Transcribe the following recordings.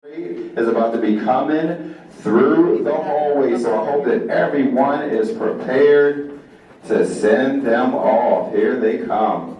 Is about to be coming through the hallway, so I hope that everyone is prepared to send them off. Here they come.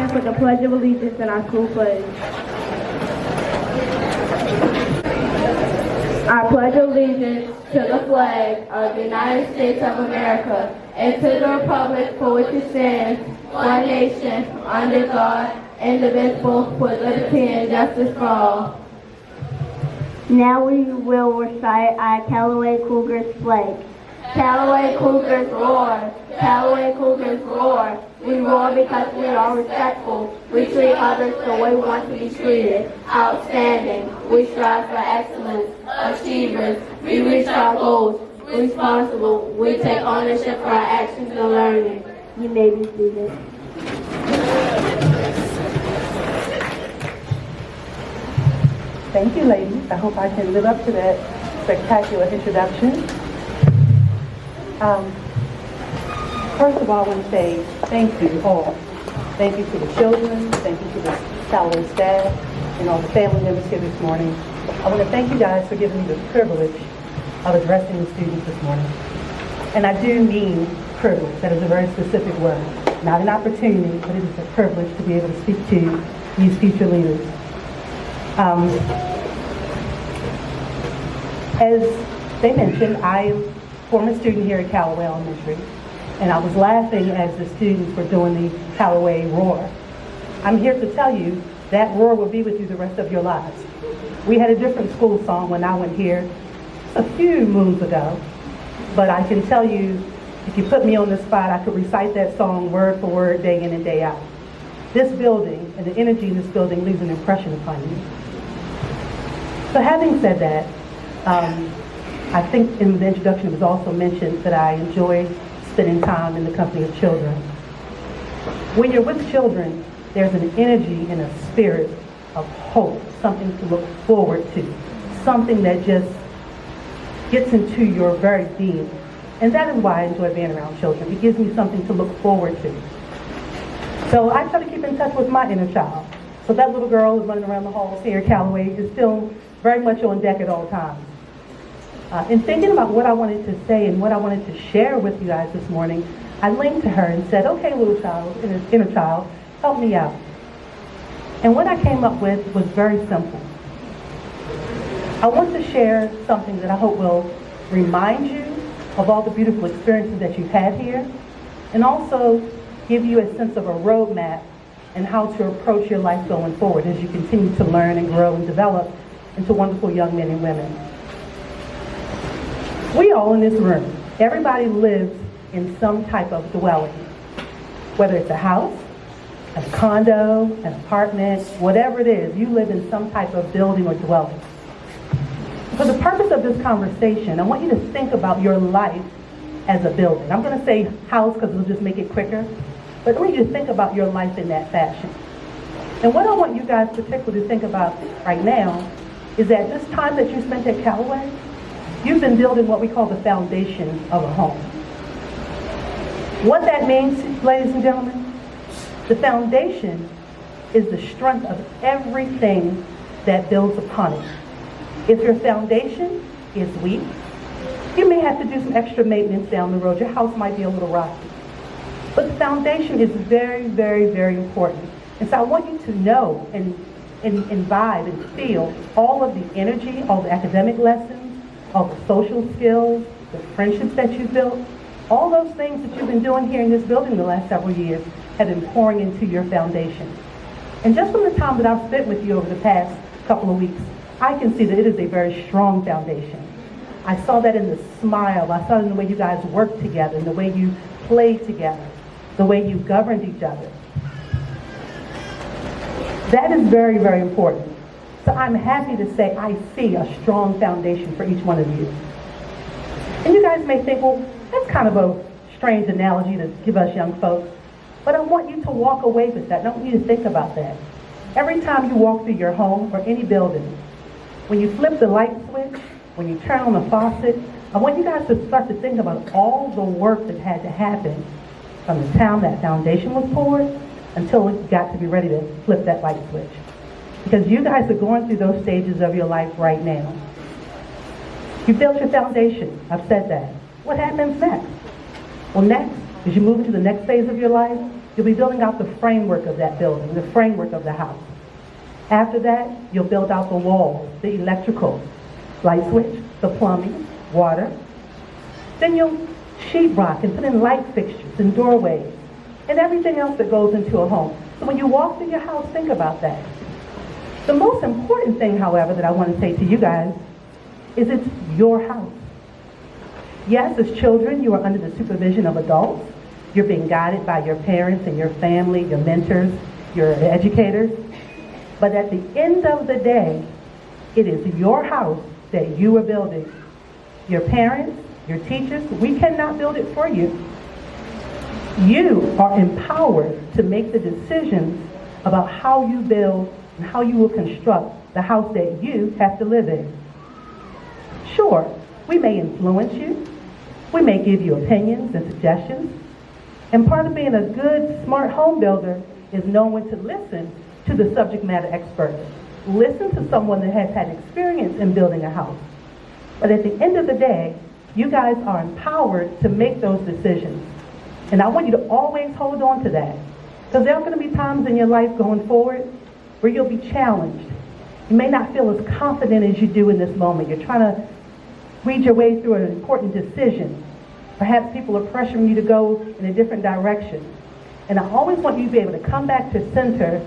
For the Pledge of Allegiance and our school pledge. I pledge allegiance to the flag of the United States of America and to the republic for which it stands, one nation, under God, indivisible, with liberty and justice for all. Now we will recite our Callaway Cougars flag. Callaway Cougars roar! Callaway Cougars roar! We roar because we are respectful. We treat others the way we want to be treated. Outstanding. We strive for excellence. Achievers. We reach our goals. Responsible. We take ownership for our actions and learning. You may be seated. Thank you, ladies. I hope I can live up to that spectacular introduction. First of all, I want to say thank you all. Thank you to the children, thank you to the Callaway staff, and all the family members here this morning. I want to thank you guys for giving me the privilege of addressing the students this morning. And I do mean privilege. That is a very specific word. Not an opportunity, but it is a privilege to be able to speak to these future leaders. As they mentioned, I am a former student here at Callaway Elementary, and I was laughing as the students were doing the Callaway roar. I'm here to tell you that roar will be with you the rest of your lives. We had a different school song when I went here a few moons ago, but I can tell you, if you put me on the spot, I could recite that song word for word, day in and day out. This building and the energy in this building leaves an impression upon you. So having said that, I think in the introduction it was also mentioned that I enjoy spending time in the company of children. When you're with children, there's an energy and a spirit of hope, something to look forward to, something that just gets into your very being. And that is why I enjoy being around children. It gives me something to look forward to. So I try to keep in touch with my inner child. So that little girl who's running around the halls here at Callaway is still very much on deck at all times. In thinking about what I wanted to say and what I wanted to share with you guys this morning, I linked to her and said, okay, little child, inner child, help me out. And what I came up with was very simple. I want to share something that I hope will remind you of all the beautiful experiences that you've had here, and also give you a sense of a roadmap and how to approach your life going forward as you continue to learn and grow and develop into wonderful young men and women. We all in this room, everybody lives in some type of dwelling, whether it's a house, a condo, an apartment, whatever it is, you live in some type of building or dwelling. For the purpose of this conversation, I want you to think about your life as a building. I'm going to say house because it'll just make it quicker, but I want you to think about your life in that fashion. And what I want you guys particularly to think about right now is that this time that you spent at Callaway, you've been building what we call the foundation of a home. What that means, ladies and gentlemen, the foundation is the strength of everything that builds upon it. If your foundation is weak, you may have to do some extra maintenance down the road. Your house might be a little rocky. But the foundation is very, very, very important. And so I want you to know and vibe and feel all of the energy, all the academic lessons, all the social skills, the friendships that you've built, all those things that you've been doing here in this building the last several years have been pouring into your foundation. And just from the time that I've spent with you over the past couple of weeks, I can see that it is a very strong foundation. I saw that in the smile. I saw it in the way you guys worked together, in the way you played together, the way you governed each other. That is very, very important. So I'm happy to say I see a strong foundation for each one of you. And you guys may think, well, that's kind of a strange analogy to give us young folks. But I want you to walk away with that. I want you to think about that. Every time you walk through your home or any building, when you flip the light switch, when you turn on the faucet, I want you guys to start to think about all the work that had to happen from the time that foundation was poured until it got to be ready to flip that light switch. Because you guys are going through those stages of your life right now. You built your foundation. I've said that. What happens next? Well, next, as you move into the next phase of your life, you'll be building out the framework of that building, the framework of the house. After that, you'll build out the walls, the electrical, light switch, the plumbing, water. Then you'll sheetrock and put in light fixtures and doorways and everything else that goes into a home. So when you walk through your house, think about that. The most important thing, however, that I want to say to you guys is it's your house. Yes, as children, you are under the supervision of adults. You're being guided by your parents and your family, your mentors, your educators. But at the end of the day, it is your house that you are building. Your parents, your teachers, we cannot build it for you. You are empowered to make the decisions about how you build and how you will construct the house that you have to live in. Sure, we may influence you. We may give you opinions and suggestions. And part of being a good, smart home builder is knowing to listen to the subject matter experts. Listen to someone that has had experience in building a house. But at the end of the day, you guys are empowered to make those decisions. And I want you to always hold on to that. Because there are going to be times in your life going forward where you'll be challenged. You may not feel as confident as you do in this moment. You're trying to weed your way through an important decision. Perhaps people are pressuring you to go in a different direction. And I always want you to be able to come back to center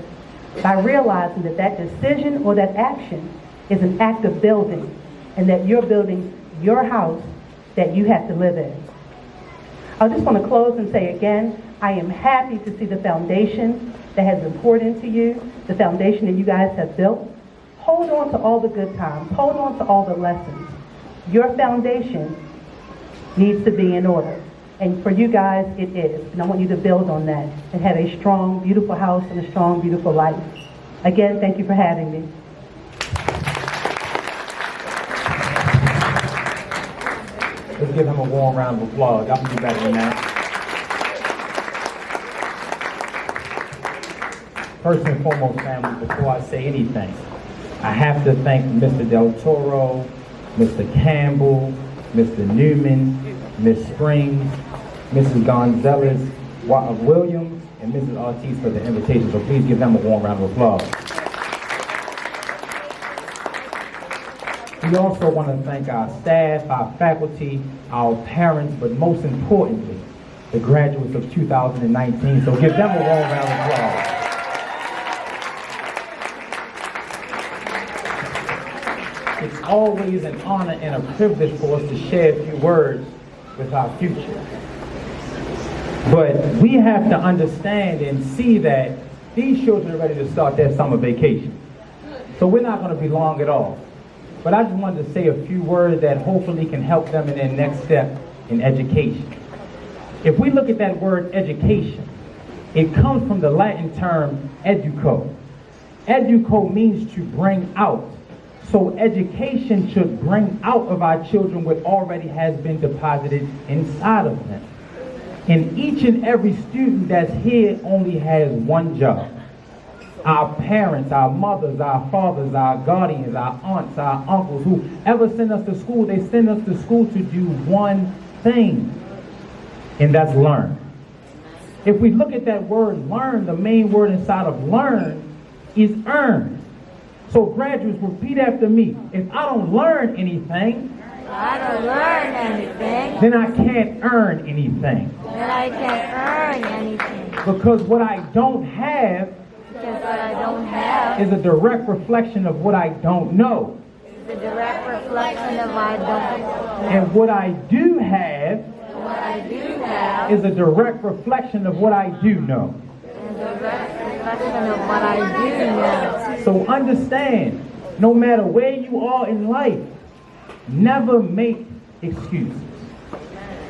by realizing that that decision or that action is an act of building, and that you're building your house that you have to live in. I just want to close and say again, I am happy to see the foundation that has been poured into you, the foundation that you guys have built. Hold on to all the good times. Hold on to all the lessons. Your foundation needs to be in order. And for you guys, it is. And I want you to build on that and have a strong, beautiful house and a strong, beautiful life. Again, thank you for having me. Let's give him a warm round of applause. I can do better than that. First and foremost, family, before I say anything, I have to thank Mr. Del Toro, Mr. Campbell, Mr. Newman, Ms. Springs, Mrs. Gonzalez, Williams, and Mrs. Ortiz for the invitation. So please give them a warm round of applause. We also want to thank our staff, our faculty, our parents, but most importantly, the graduates of 2019. So give them a warm round of applause. It's always an honor and a privilege for us to share a few words with our future. But we have to understand and see that these children are ready to start their summer vacation. So we're not going to be long at all. But I just wanted to say a few words that hopefully can help them in their next step in education. If we look at that word education, it comes from the Latin term educo. Educo means to bring out. So education should bring out of our children what already has been deposited inside of them. And each and every student that's here only has one job. Our parents, our mothers, our fathers, our guardians, our aunts, our uncles, whoever send us to school, they send us to school to do one thing, and that's learn. If we look at that word learn, the main word inside of learn is earn. So graduates, repeat after me. If I don't learn anything, then I can't earn anything. Because what I don't have is a direct reflection of what I don't know. And what I do have is a direct reflection of what I do know. So understand, no matter where you are in life, never make excuses.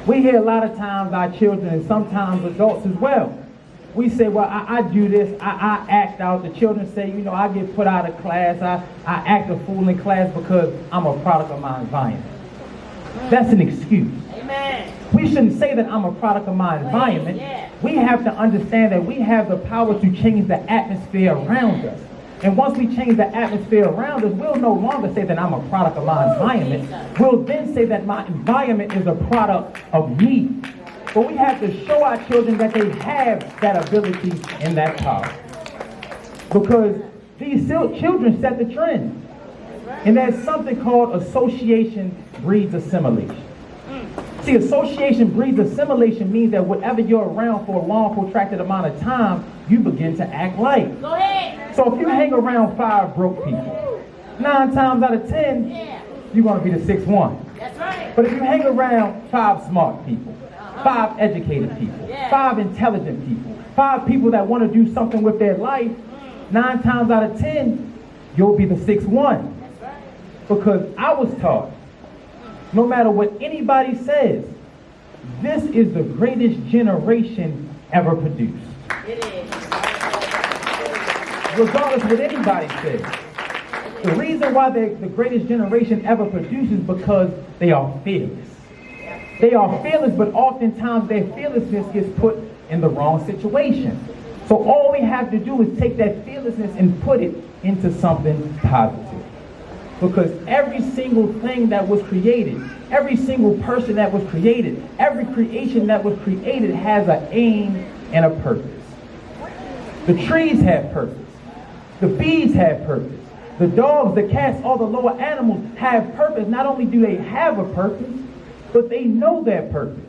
We hear a lot of times our children, and sometimes adults as well, we say, well, I do this, I act out. The children say, you know, I get put out of class, I act a fool in class because I'm a product of my environment. That's an excuse. Amen. We shouldn't say that I'm a product of my environment. Yeah. We have to understand that we have the power to change the atmosphere around us. And once we change the atmosphere around us, we'll no longer say that I'm a product of my environment. We'll then say that my environment is a product of me. But we have to show our children that they have that ability and that power. Because these children set the trend. And there's something called association breeds assimilation. See, association breeds assimilation means that whatever you're around for a long, protracted amount of time, you begin to act like. Go ahead. So if you hang around 5 broke people, 9 times out of 10, you're going to be the 6th one. That's right. But if you hang around 5 smart people, 5 educated people, 5 intelligent people, 5 people that want to do something with their life, 9 times out of 10, you'll be the 6th one. That's right. Because I was taught, no matter what anybody says, this is the greatest generation ever produced. It is. Regardless of what anybody says. The reason why they're the greatest generation ever produced is because they are fearless. They are fearless, but oftentimes their fearlessness gets put in the wrong situation. So all we have to do is take that fearlessness and put it into something positive. Because every single thing that was created, every single person that was created, every creation that was created has an aim and a purpose. The trees have purpose. The bees have purpose. The dogs, the cats, all the lower animals have purpose. Not only do they have a purpose, but they know their purpose.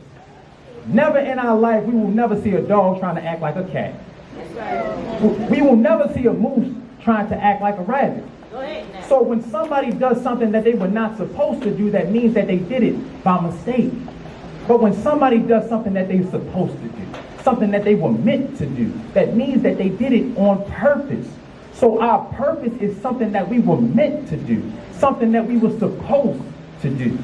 Never in our life, we will never see a dog trying to act like a cat. We will never see a moose trying to act like a rabbit. So when somebody does something that they were not supposed to do, that means that they did it by mistake. But when somebody does something that they're supposed to do, something that they were meant to do, that means that they did it on purpose. So our purpose is something that we were meant to do, something that we were supposed to do.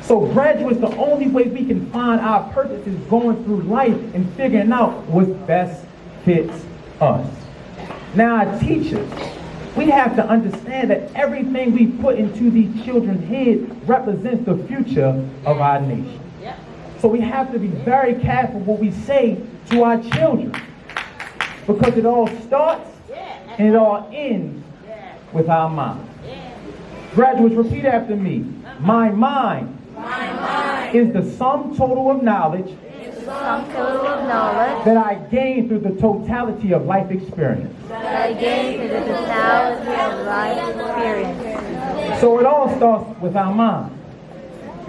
So graduates, the only way we can find our purpose is going through life and figuring out what best fits us. Now, our teachers, we have to understand that everything we put into these children's heads represents the future of our nation. So we have to be very careful what we say to our children, because it all starts and it all ends with our mind. Graduates, repeat after me. My mind is the sum total of knowledge that I gain through the totality of life experience. So it all starts with our mind.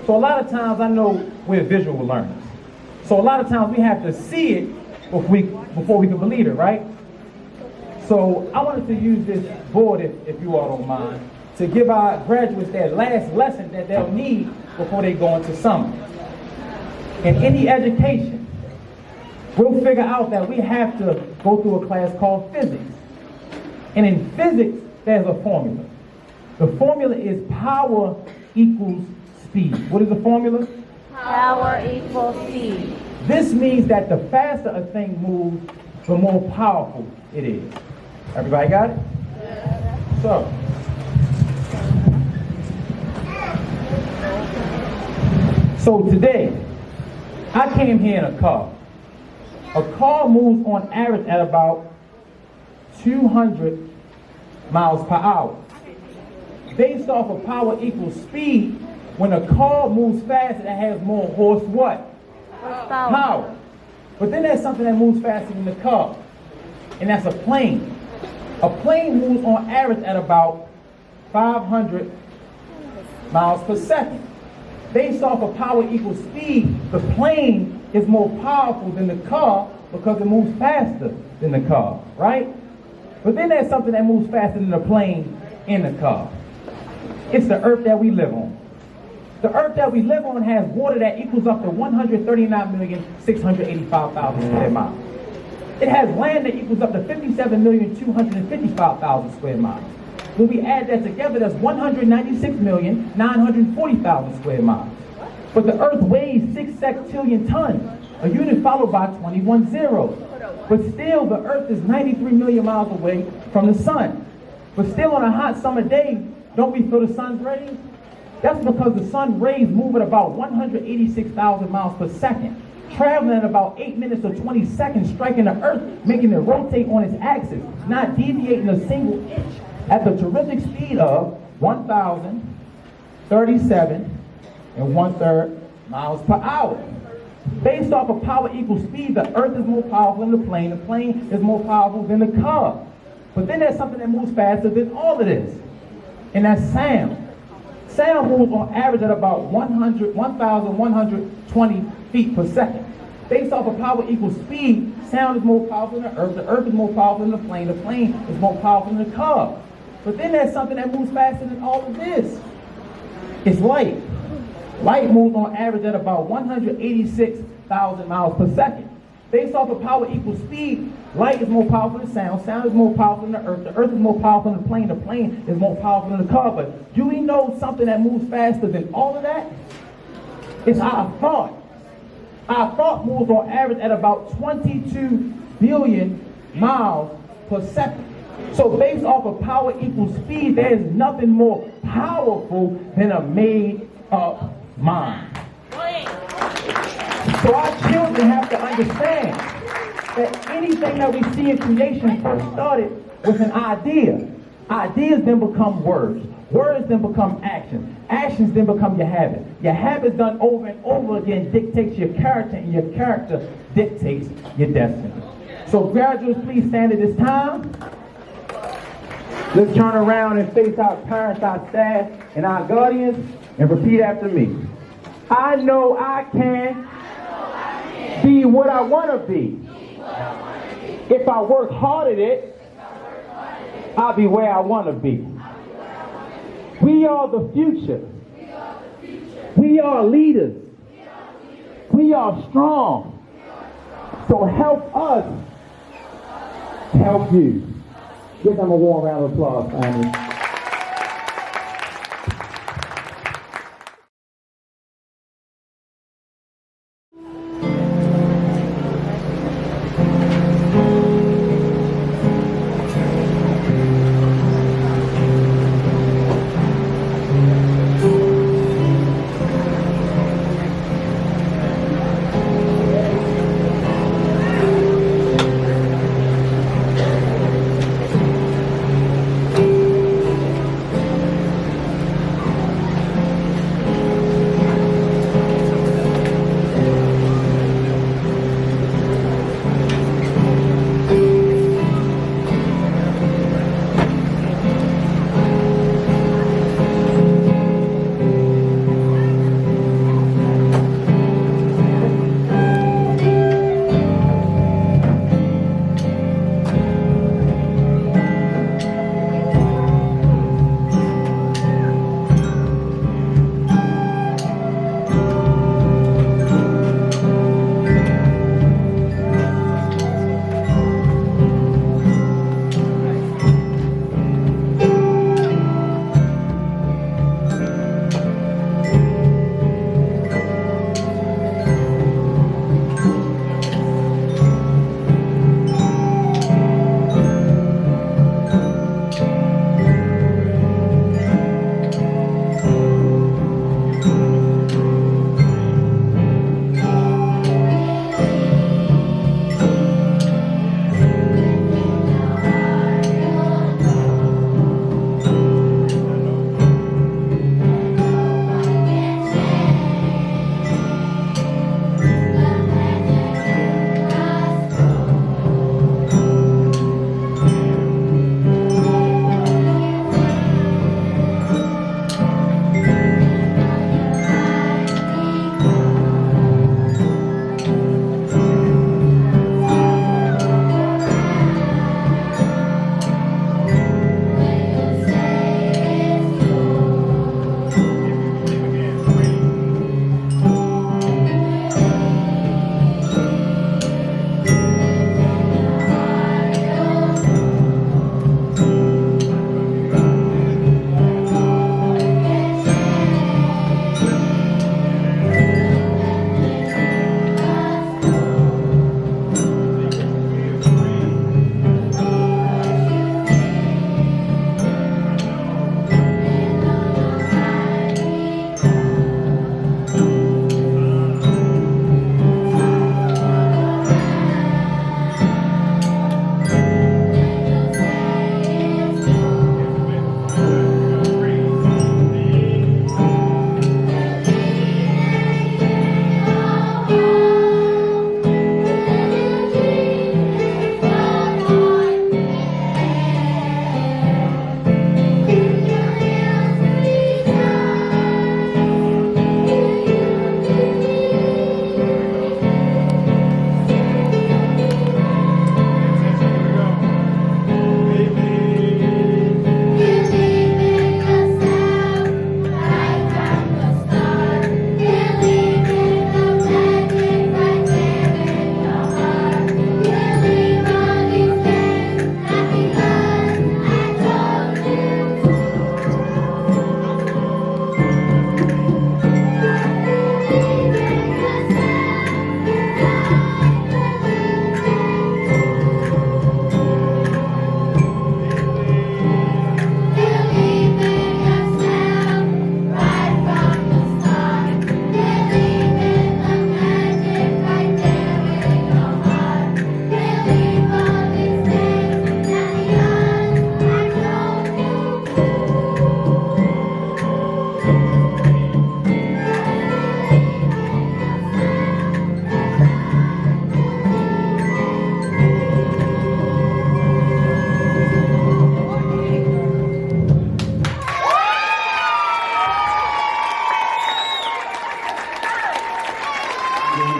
So a lot of times, I know we're visual learners. So a lot of times we have to see it before we can believe it, right? So I wanted to use this board, if you all don't mind, to give our graduates their last lesson that they'll need before they go into summer. In any education, we'll figure out that we have to go through a class called physics. And in physics, there's a formula. The formula is power equals speed. What is the formula? Power equals speed. This means that the faster a thing moves, the more powerful it is. Everybody got it? So, today, I came here in a car. A car moves on average at about 200 miles per hour. Based off of power equals speed, when a car moves fast, it has more horse what? Power. But then there's something that moves faster than the car, and that's a plane. A plane moves on average at about 500 miles per second. Based off of power equals speed, the plane is more powerful than the car because it moves faster than the car, right? But then there's something that moves faster than the plane and the car. It's the earth that we live on. The earth that we live on has water that equals up to 139,685,000 square miles. It has land that equals up to 57,255,000 square miles. When we add that together, that's 196,940,000 square miles. But the earth weighs 6 sextillion tons, a unit followed by 21 zeros. But still, the earth is 93 million miles away from the sun. But still, on a hot summer day, don't we feel the sun's rays? That's because the sun's rays move at about 186,000 miles per second, traveling at about 8 minutes or 20 seconds, striking the earth, making it rotate on its axis, not deviating a single inch, at the terrific speed of 1,037 1/3 miles per hour. Based off of power equals speed, the earth is more powerful than the plane is more powerful than the car. But then there's something that moves faster than all of this, and that's sound. Sound moves on average at about 1,120 feet per second. Based off of power equals speed, sound is more powerful than the earth is more powerful than the plane is more powerful than the car. But then there's something that moves faster than all of this. It's light. Light moves on average at about 186,000 miles per second. Based off of power equals speed, light is more powerful than sound is more powerful than the earth is more powerful than the plane is more powerful than the car. But do we know something that moves faster than all of that? It's our thought. Our thought moves on average at about 22 billion miles per second. So based off of power equals speed, there is nothing more powerful than a made-up mind. So our children have to understand that anything that we see in creation first started with an idea. Ideas then become words. Words then become actions. Actions then become your habit. Your habit done over and over again dictates your character, and your character dictates your destiny. So graduates, please stand at this time. Let's turn around and face our parents, our staff, and our guardians, and repeat after me. I know I can be what I want to be. If I work hard at it, I'll be where I want to be. We are the future. We are leaders. We are strong. So help us help you. Give them a warm round of applause, family.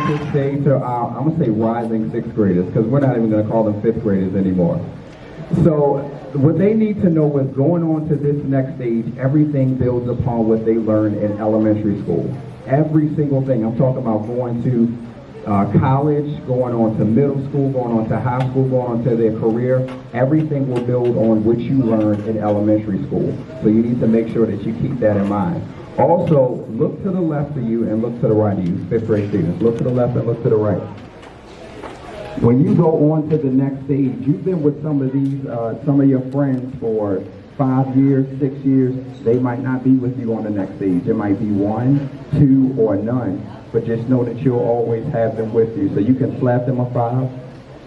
To say to our, I'm going to say rising sixth graders, because we're not even going to call them fifth graders anymore. So what they need to know is going on to this next stage, everything builds upon what they learned in elementary school. Every single thing. I'm talking about going to college, going on to middle school, going on to high school, going on to their career. Everything will build on what you learned in elementary school. So you need to make sure that you keep that in mind. Also, look to the left of you and look to the right of you, fifth grade students. Look to the left and look to the right. When you go on to the next stage, you've been with some of your friends for 5 years, 6 years. They might not be with you on the next stage. It might be 1, 2, or none. But just know that you'll always have them with you. So you can slap them a 5.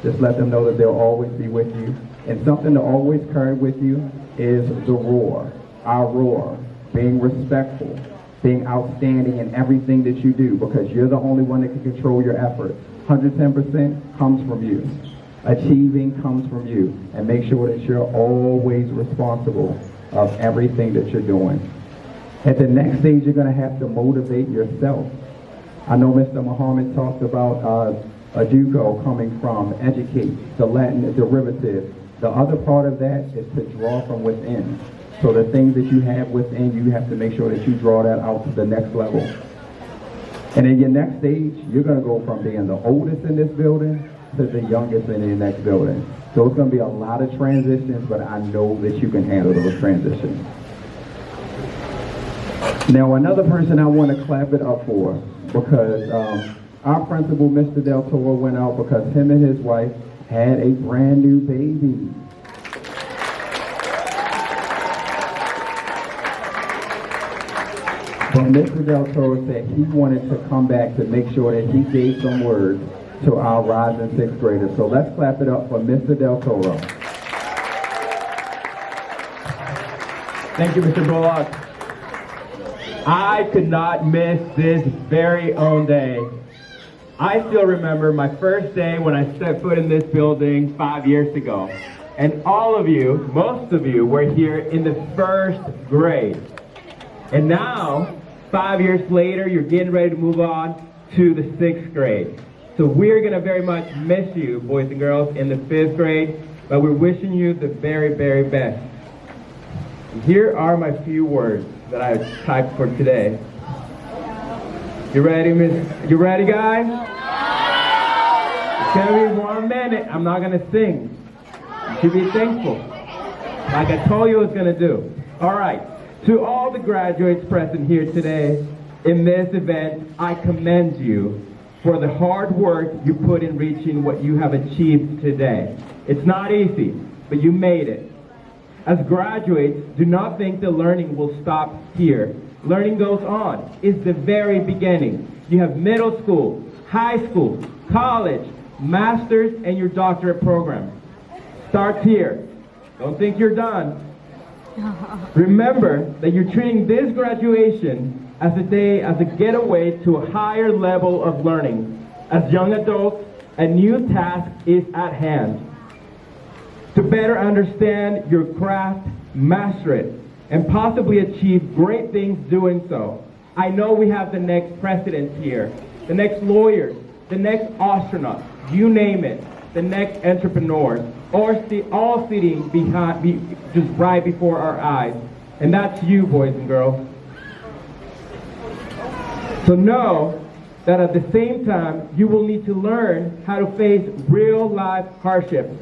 Just let them know that they'll always be with you. And something to always carry with you is the roar, our roar. Being respectful, being outstanding in everything that you do, because you're the only one that can control your efforts. 110% comes from you. Achieving comes from you. And make sure that you're always responsible of everything that you're doing. At the next stage, you're going to have to motivate yourself. I know Mr. Muhammad talked about a JUCO coming from educate, the Latin derivative. The other part of that is to draw from within. So the things that you have within, you have to make sure that you draw that out to the next level. And in your next stage, you're going to go from being the oldest in this building to the youngest in the next building. So it's going to be a lot of transitions, but I know that you can handle those transitions. Now, another person I want to clap it up for, because our principal, Mr. Del Toro, went out because him and his wife had a brand new baby. But Mr. Del Toro said he wanted to come back to make sure that he gave some words to our rising sixth graders. So let's clap it up for Mr. Del Toro. Thank you, Mr. Bullock. I could not miss this very own day. I still remember my first day when I stepped foot in this building 5 years ago. And all of you, most of you, were here in the first grade. And now, 5 years later, you're getting ready to move on to the sixth grade. So we're going to very much miss you, boys and girls, in the fifth grade, but we're wishing you the very, very best. And here are my few words that I typed for today. You ready, miss? You ready, guys? It's going to be 1 minute. I'm not going to sing. You should be thankful, like I told you I was going to do. All right. To all the graduates present here today in this event, I commend you for the hard work you put in reaching what you have achieved today. It's not easy, but you made it. As graduates, do not think the learning will stop here. Learning goes on. It's the very beginning. You have middle school, high school, college, master's, and your doctorate program. Start here. Don't think you're done. Remember that you're treating this graduation as a getaway to a higher level of learning. As young adults, a new task is at hand. To better understand your craft, master it, and possibly achieve great things doing so. I know we have the next president here, the next lawyers, the next astronauts, you name it, the next entrepreneurs, all sitting just right before our eyes. And that's you, boys and girls. So know that at the same time, you will need to learn how to face real life hardships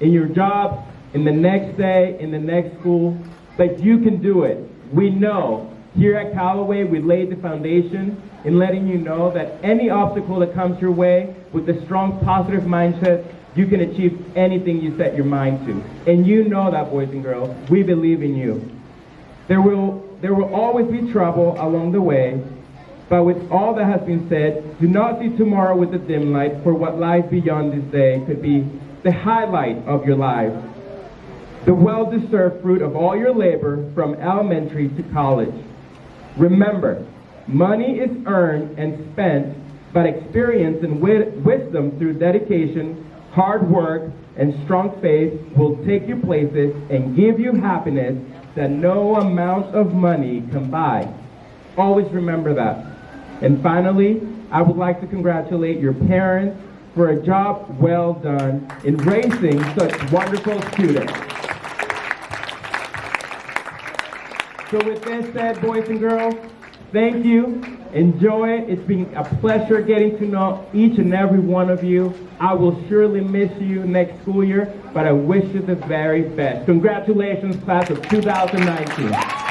in your job, in the next day, in the next school, but you can do it. We know here at Callaway, we laid the foundation in letting you know that any obstacle that comes your way with a strong positive mindset, you can achieve anything you set your mind to. And you know that, boys and girls. We believe in you. There will always be trouble along the way, but with all that has been said, do not see tomorrow with a dim light, for what lies beyond this day could be the highlight of your life. The well-deserved fruit of all your labor from elementary to college. Remember, money is earned and spent, but experience and wisdom through dedication, hard work, and strong faith will take you places and give you happiness that no amount of money can buy. Always remember that. And finally, I would like to congratulate your parents for a job well done in raising such wonderful students. So with this said, boys and girls, thank you. Enjoy it. It's been a pleasure getting to know each and every one of you. I will surely miss you next school year, but I wish you the very best. Congratulations, class of 2019.